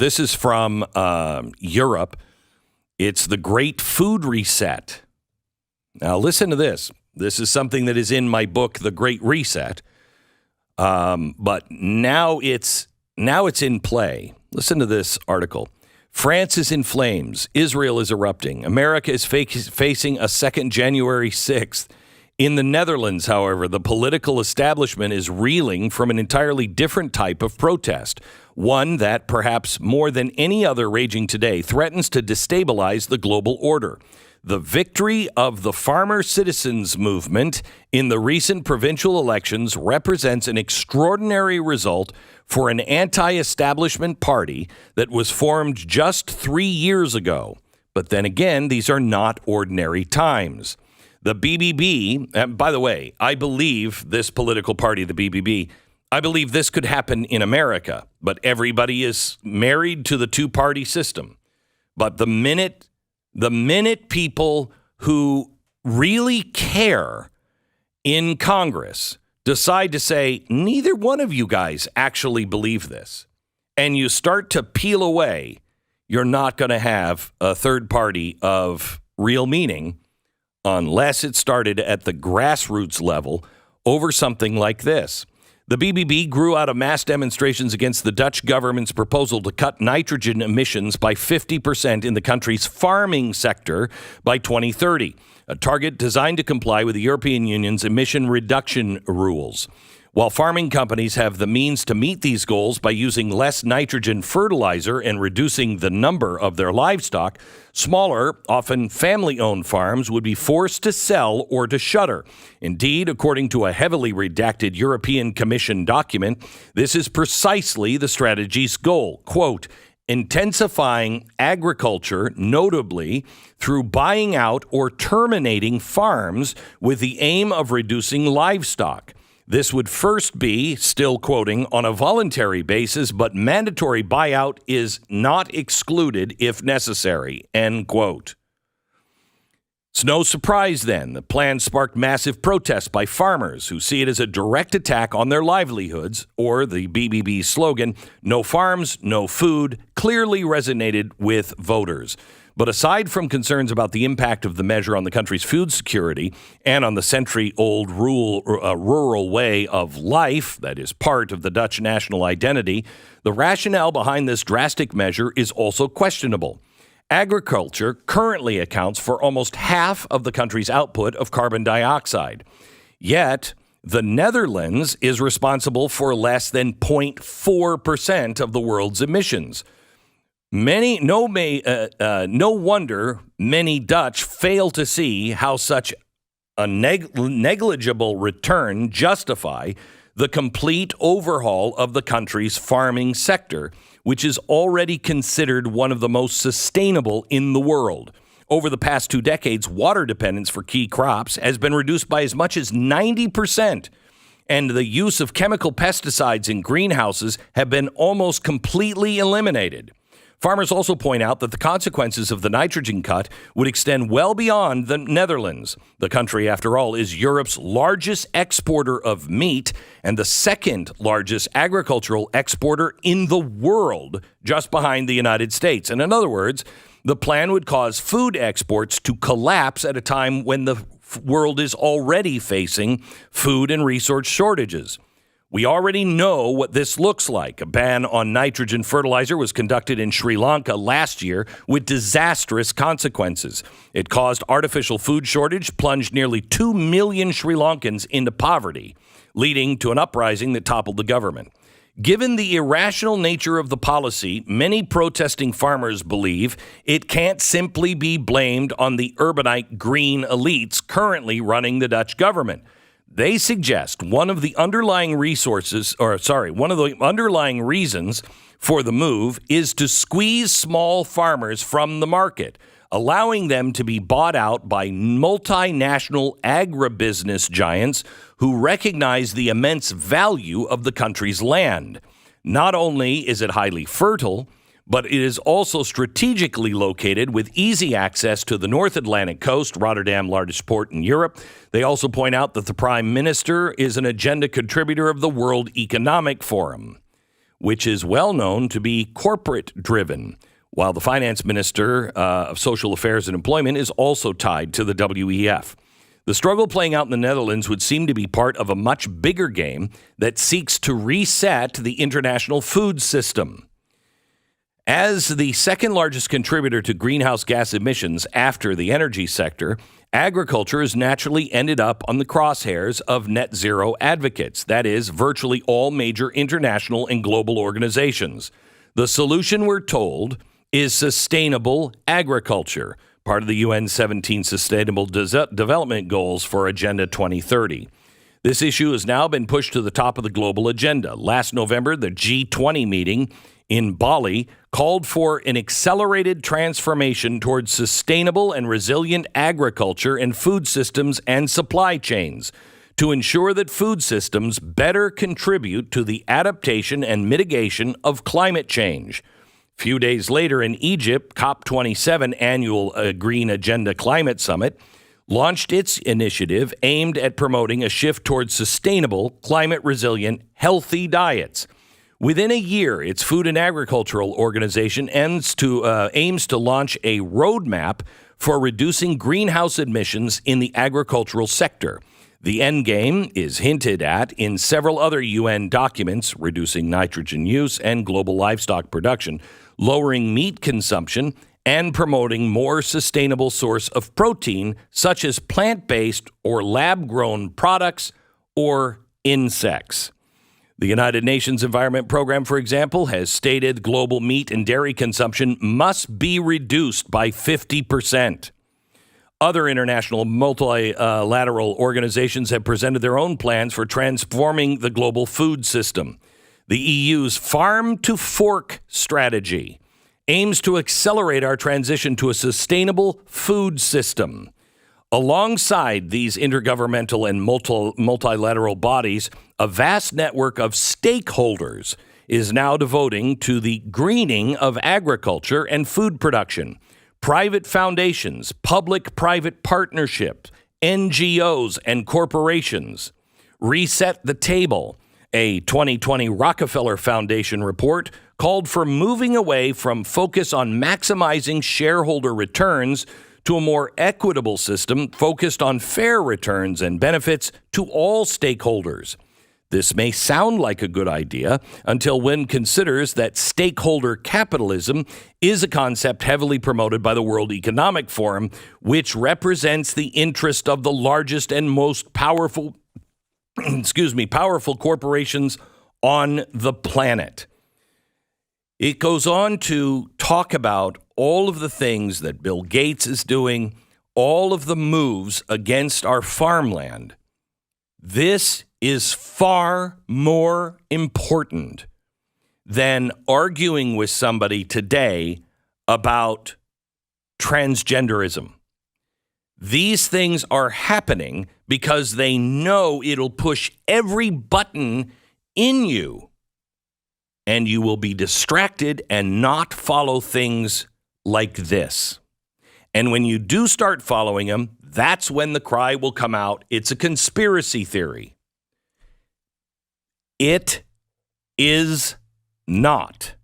This is from Europe. It's the Great Food Reset. Now, listen to this. This is something that is in my book, The Great Reset. But now it's in play. Listen to this article. France is in flames. Israel is erupting. America is facing a second January 6th. In the Netherlands, however, the political establishment is reeling from an entirely different type of protest, one that, perhaps more than any other raging today, threatens to destabilize the global order. The victory of the farmer citizens movement in the recent provincial elections represents an extraordinary result for an anti-establishment party that was formed just 3 years ago. But then again, these are not ordinary times. The BBB, by the way, I believe this political party, the BBB, I believe this could happen in America, but everybody is married to the two-party system. But the minute people who really care in Congress decide to say, neither one of you guys actually believe this, and you start to peel away, you're not going to have a third party of real meaning unless it started at the grassroots level over something like this. The BBB grew out of mass demonstrations against the Dutch government's proposal to cut nitrogen emissions by 50% in the country's farming sector by 2030, a target designed to comply with the European Union's emission reduction rules. While farming companies have the means to meet these goals by using less nitrogen fertilizer and reducing the number of their livestock, smaller, often family-owned farms would be forced to sell or to shutter. Indeed, according to a heavily redacted European Commission document, this is precisely the strategy's goal. Quote, intensifying agriculture, notably through buying out or terminating farms with the aim of reducing livestock. This would first be, still quoting, on a voluntary basis, but mandatory buyout is not excluded if necessary, end quote. It's no surprise, then, the plan sparked massive protests by farmers who see it as a direct attack on their livelihoods, or the BBB slogan, no farms, no food, clearly resonated with voters. But aside from concerns about the impact of the measure on the country's food security and on the century-old rural way of life that is part of the Dutch national identity, the rationale behind this drastic measure is also questionable. Agriculture currently accounts for almost half of the country's output of carbon dioxide. Yet, the Netherlands is responsible for less than 0.4% of the world's emissions. No wonder many Dutch fail to see how such a negligible return justify the complete overhaul of the country's farming sector, which is already considered one of the most sustainable in the world. Over the past 2 decades, water dependence for key crops has been reduced by as much as 90%, and the use of chemical pesticides in greenhouses have been almost completely eliminated. Farmers also point out that the consequences of the nitrogen cut would extend well beyond the Netherlands. The country, after all, is Europe's largest exporter of meat and the second largest agricultural exporter in the world, just behind the United States. And in other words, the plan would cause food exports to collapse at a time when the world is already facing food and resource shortages. We already know what this looks like. A ban on nitrogen fertilizer was conducted in Sri Lanka last year with disastrous consequences. It caused artificial food shortage, plunged nearly 2 million Sri Lankans into poverty, leading to an uprising that toppled the government. Given the irrational nature of the policy, many protesting farmers believe it can't simply be blamed on the urbanite green elites currently running the Dutch government. They suggest one of the underlying reasons for the move is to squeeze small farmers from the market, allowing them to be bought out by multinational agribusiness giants who recognize the immense value of the country's land. Not only is it highly fertile, but it is also strategically located with easy access to the North Atlantic coast, Rotterdam, largest port in Europe. They also point out that the Prime Minister is an agenda contributor of the World Economic Forum. which is well known to be corporate-driven, while the finance minister of social affairs and employment is also tied to the WEF. The struggle playing out in the Netherlands would seem to be part of a much bigger game that seeks to reset the international food system. As the second largest contributor to greenhouse gas emissions after the energy sector, agriculture has naturally ended up on the crosshairs of net zero advocates, that is, virtually all major international and global organizations. The solution, we're told, is sustainable agriculture, part of the UN 17 Sustainable Development Goals for Agenda 2030. This issue has now been pushed to the top of the global agenda. Last November, the G20 meeting in Bali called for an accelerated transformation towards sustainable and resilient agriculture and food systems and supply chains to ensure that food systems better contribute to the adaptation and mitigation of climate change. A few days later in Egypt, COP27 annual Green Agenda Climate Summit launched its initiative aimed at promoting a shift towards sustainable, climate-resilient, healthy diets. Within a year, its Food and Agricultural Organization aims to launch a roadmap for reducing greenhouse emissions in the agricultural sector. The end game is hinted at in several other UN documents: reducing nitrogen use and global livestock production, lowering meat consumption, and promoting more sustainable source of protein, such as plant-based or lab-grown products or insects. The United Nations Environment Program, for example, has stated global meat and dairy consumption must be reduced by 50%. Other international multilateral organizations have presented their own plans for transforming the global food system. The EU's Farm to Fork strategy aims to accelerate our transition to a sustainable food system. Alongside these intergovernmental and multilateral bodies, a vast network of stakeholders is now devoting to the greening of agriculture and food production. Private foundations, public-private partnerships, NGOs, and corporations. Reset the Table, a 2020 Rockefeller Foundation report, called for moving away from focus on maximizing shareholder returns to a more equitable system focused on fair returns and benefits to all stakeholders. This may sound like a good idea until one considers that stakeholder capitalism is a concept heavily promoted by the World Economic Forum, which represents the interest of the largest and most powerful corporations on the planet. It goes on to talk about all of the things that Bill Gates is doing, all of the moves against our farmland. This is far more important than arguing with somebody today about transgenderism. These things are happening because they know it'll push every button in you, and you will be distracted and not follow things like this. And when you do start following them, that's when the cry will come out. It's a conspiracy theory. It is not.